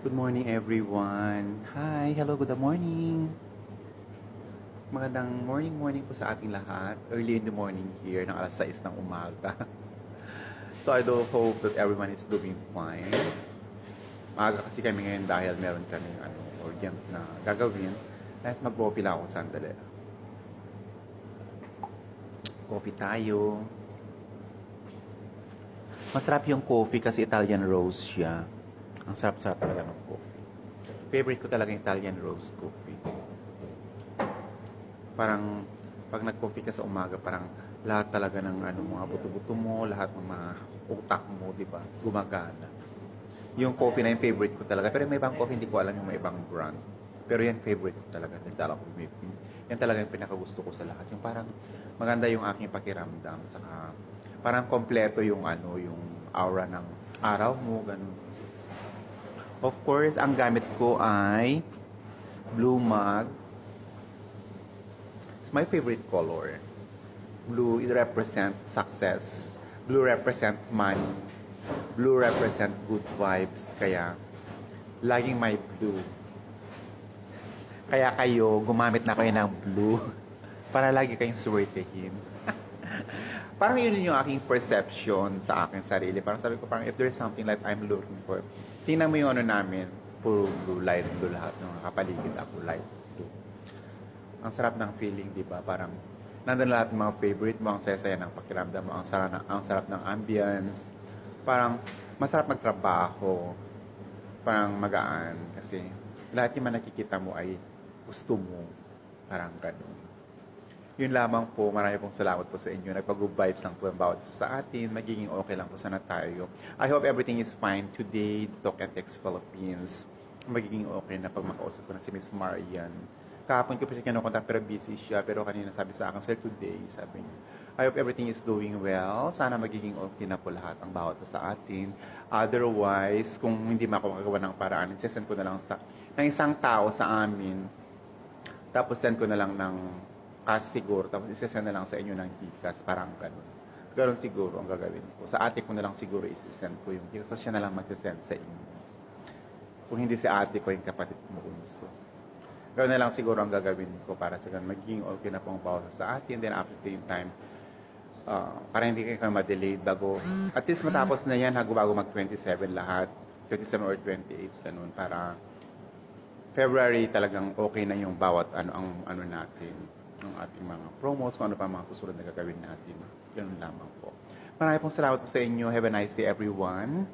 Good morning everyone. Hi, hello, good morning. Magandang morning po sa ating lahat. Early in the morning here, ng alas 6 ng umaga. So I do hope that everyone is doing fine. Maaga kasi kami ngayon dahil meron kami urgent na gagawin. Let's mag-coffee lang ako sandali. Coffee tayo. Masarap yung coffee kasi Italian roast siya. Ang sarap-sarap talaga ng coffee. Favorite ko talaga yung Italian roast coffee. Parang, pag nag-coffee ka sa umaga, parang lahat talaga ng mga buto-buto mo, lahat ng mga utak mo, di ba? Gumagana. Yung coffee na yung favorite ko talaga. Pero may ibang coffee, hindi ko alam yung may ibang brand. Pero yan, favorite ko talaga. Yan talaga yung pinakagusto ko sa lahat. Yung parang maganda yung aking pakiramdam. Saka parang kompleto yung yung aura ng araw mo, ganun. Of course, ang gamit ko ay blue mug. It's my favorite color. Blue, it represents success. Blue represent money. Blue represent good vibes. Kaya, laging may blue. Kaya kayo, gumamit na kayo ng blue para lagi kayong swertehin. Parang yun yung aking perception sa aking sarili. Parang sabi ko, parang if there's something like I'm looking for, tingnan mo yung namin, puro blue, light blue lahat ng kapaligid ako, light blue. Ang sarap ng feeling, di ba? Parang nandun lahat ng mga favorite mo, ang saya-saya ng pakiramdam mo, ang sarap ng ambience. Parang masarap magtrabaho, parang magaan, kasi lahat yung nakikita mo ay gusto mo, parang ganun. Yun lamang po, marami pong salamat po sa inyo. Nagpag-vibes lang po ang bawat sa atin. Magiging okay lang po sana tayo. I hope everything is fine today. Talk and Text Philippines. Magiging okay na pag makausap ko na si Miss Marian. Kahapon ko pa siya kinukontak pero busy siya. Pero kanina sabi sa akin, Sir, today, sabi niya, I hope everything is doing well. Sana magiging okay na po lahat ang bawat sa atin. Otherwise, kung hindi makakagawa ng paraan, send ko na lang ng isang tao sa amin. Tapos send ko na lang ng cash siguro, tapos isesend na lang sa inyo ng Gcash, parang ganun. Ganun siguro ang gagawin ko. Sa ate ko na lang siguro isesend ko yung Gcash, tapos siya na lang mag-send sa inyo. Kung hindi si ate ko, yung kapatid ko bunso. Ganun na lang siguro ang gagawin ko para sa ganun. Magiging okay na pong bawat sa atin, then after the time, para hindi kayo ma-delayed bago, at least matapos na yan, bago mag-27 lahat, 27 or 28, ganun, para February talagang okay na yung bawat ang natin, ng ating mga promos, kung ano pa mga susunod na gagawin natin. Ganun lamang po. Maraming pong salamat po sa inyo. Have a nice day everyone.